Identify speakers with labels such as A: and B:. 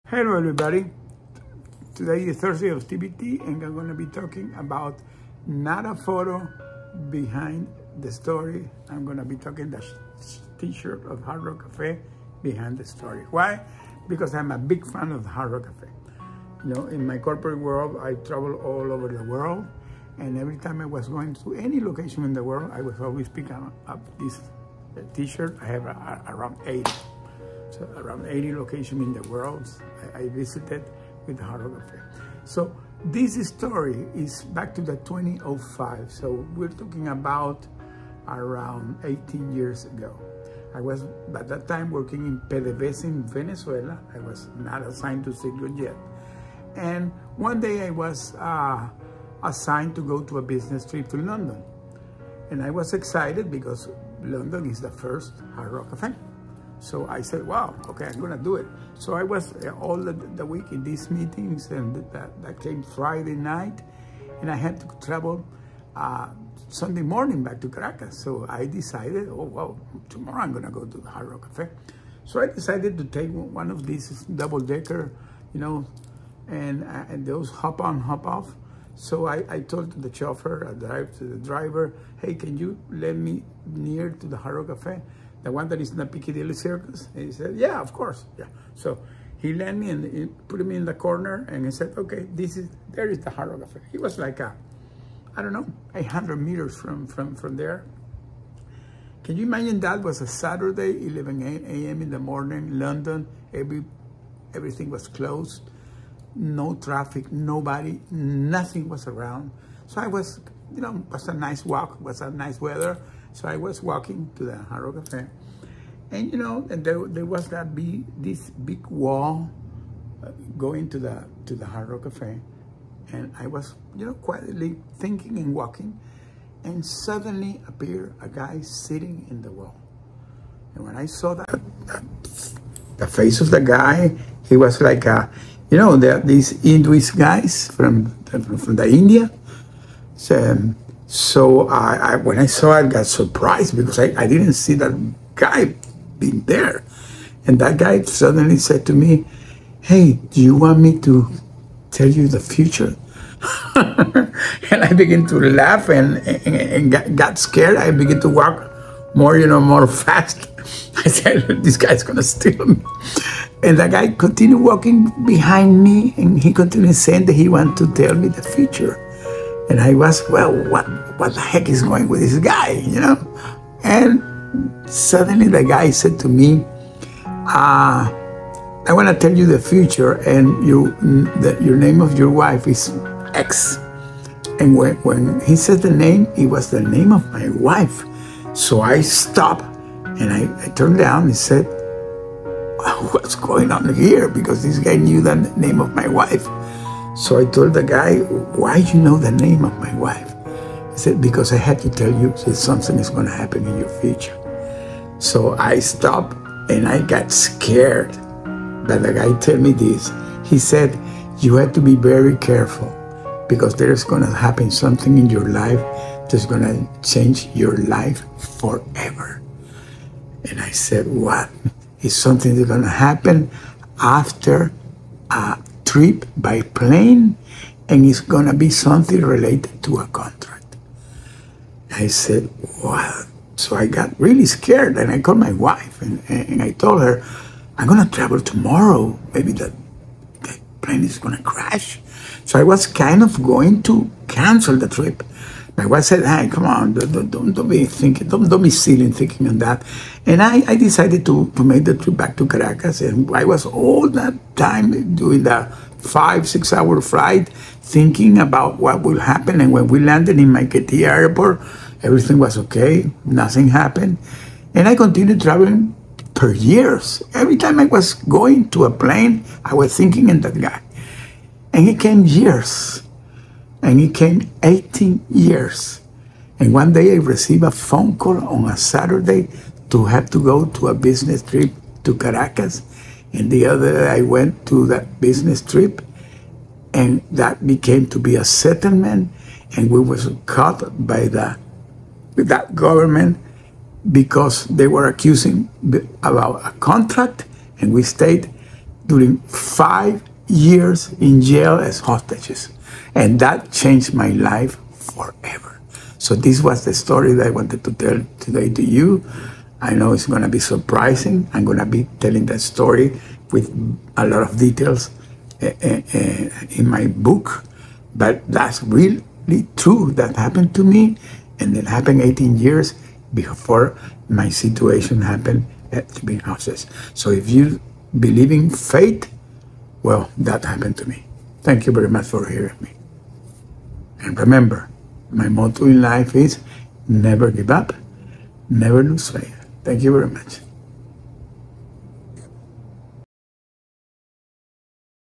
A: Hello everybody, today is Thursday of TBT and I'm going to be talking about not a photo behind the story. I'm going to be talking the t-shirt of Hard Rock Cafe behind the story. Why? Because I'm a big fan of Hard Rock Cafe. You know, in my corporate world, I travel all over the world, and every time I was going to any location in the world, I was always picking up this t-shirt. I have around 80. So around 80 locations in the world I visited with Hard Rock Cafe. So this story is back to the 2005. So we're talking about around 18 years ago. I was at that time working in PDVSA in Venezuela. I was not assigned to Siglo yet. And one day I was assigned to go to a business trip to London. And I was excited because London is the first Hard Rock Cafe. So I said, wow, okay, I'm gonna do it. So I was all the week in these meetings, and that came Friday night, and I had to travel Sunday morning back to Caracas. So I decided, oh, wow, tomorrow I'm gonna go to the Hard Rock Cafe. So I decided to take one of these double-decker, you know, and those hop on, hop off. So I told the chauffeur, the driver, hey, can you let me near to the Hard Rock Cafe? The one that is in the Piccadilly Circus? And he said, yeah, of course, yeah. So he led me and he put me in the corner and he said, okay, there is the Hard Rock Cafe. He was like, I don't know, 800 meters from there. Can you imagine that was a Saturday, 11 a.m. in the morning, London, everything was closed, no traffic, nobody, nothing was around. So I was, you know, it was a nice walk, was a nice weather. So I was walking to the Hard Rock Cafe, and you know, and there was this big wall going to the Hard Rock Cafe, and I was, you know, quietly thinking and walking, and suddenly appeared a guy sitting in the wall. And when I saw the face of the guy, he was like you know, these Hinduist guys from the India. So when I saw it, I got surprised because I didn't see that guy being there. And that guy suddenly said to me, hey, do you want me to tell you the future? And I began to laugh and got scared. I began to walk more, you know, more fast. I said, this guy's gonna steal me. And the guy continued walking behind me, and he continued saying that he wanted to tell me the future. And I was, well, what the heck is going with this guy, you know? And suddenly the guy said to me, I want to tell you the future, and your name of your wife is X. And when he said the name, it was the name of my wife. So I stopped, and I turned down and said, what's going on here? Because this guy knew the name of my wife. So I told the guy, why do you know the name of my wife? He said, because I had to tell you that something is going to happen in your future. So I stopped and I got scared that the guy told me this. He said, you have to be very careful because there's going to happen something in your life that's going to change your life forever. And I said, what? Is something that's going to happen after a trip by plane, and it's gonna be something related to a contract. I said, what? So I got really scared, and I called my wife, and I told her, I'm gonna travel tomorrow. Maybe the plane is gonna crash. So I was kind of going to cancel the trip. My wife said, hey, come on, don't be thinking, don't be silly thinking on that. And I decided to make the trip back to Caracas, and I was all that time doing the 5-6 hour flight, thinking about what will happen. And when we landed in Maiquetía Airport, everything was okay, nothing happened. And I continued traveling for years. Every time I was going to a plane, I was thinking in that guy. And it came years. And it came 18 years. And one day I received a phone call on a Saturday to have to go to a business trip to Caracas. And the other day I went to that business trip, and that became to be a settlement. And we was caught by that government because they were accusing about a contract, and we stayed during 5 years in jail as hostages. And that changed my life forever. So this was the story that I wanted to tell today to you. I know it's going to be surprising. I'm going to be telling that story with a lot of details in my book. But that's really true. That happened to me. And it happened 18 years before my situation happened to be hostage. So if you believe in fate, well, that happened to me. Thank you very much for hearing me. And remember, my motto in life is never give up, never lose faith. Thank you very much.